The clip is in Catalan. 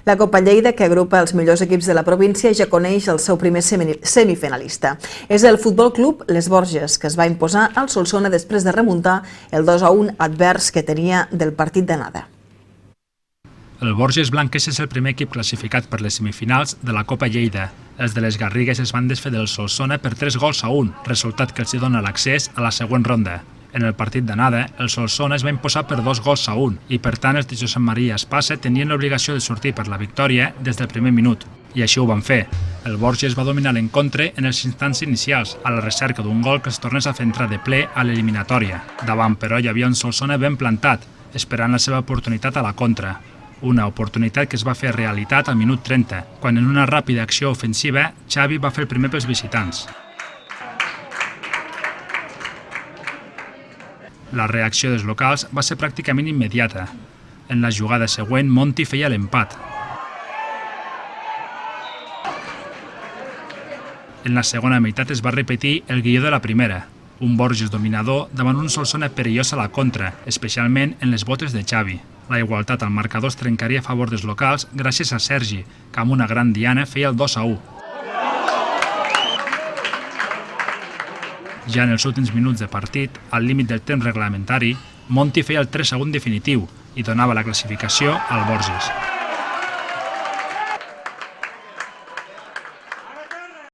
La Copa Lleida, que agrupa els millors equips de la província, ja coneix el seu primer semifinalista. És el Futbol Club Les Borges, que es va imposar al Solsona després de remuntar el 2-1 advers que tenia del partit d'anada. El Borges Blanques és el primer equip classificat per les semifinals de la Copa Lleida. Els de les Garrigues es van desfer del Solsona per 3-1, resultat que els dona l'accés a la següent ronda. En el partit d'anada, el Solsona es va imposar per 2-1 i, per tant, els de Josep Maria Espasa tenien l'obligació de sortir per la victòria des del primer minut. I així ho van fer. El Borges va dominar l'encontre en els instants inicials, a la recerca d'un gol que es tornés a fer entrar de ple a l'eliminatòria. Davant, però, hi havia un Solsona ben plantat, esperant la seva oportunitat a la contra. Una oportunitat que es va fer realitat al minut 30, quan en una ràpida acció ofensiva, Xavi va fer el primer pels visitants. La reacció dels locals va ser pràcticament immediata. En la jugada següent, Monti feia l'empat. En la segona meitat es va repetir el guió de la primera, un Borges dominador davant un Solsona perillós a la contra, especialment en les botes de Xavi. La igualtat al marcador es trencaria a favor dels locals gràcies a Sergi, que amb una gran diana feia el 2-1. Ja en els últims minuts de partit, al límit del temps reglamentari, Monti feia el 3-1 definitiu i donava la classificació al Borges.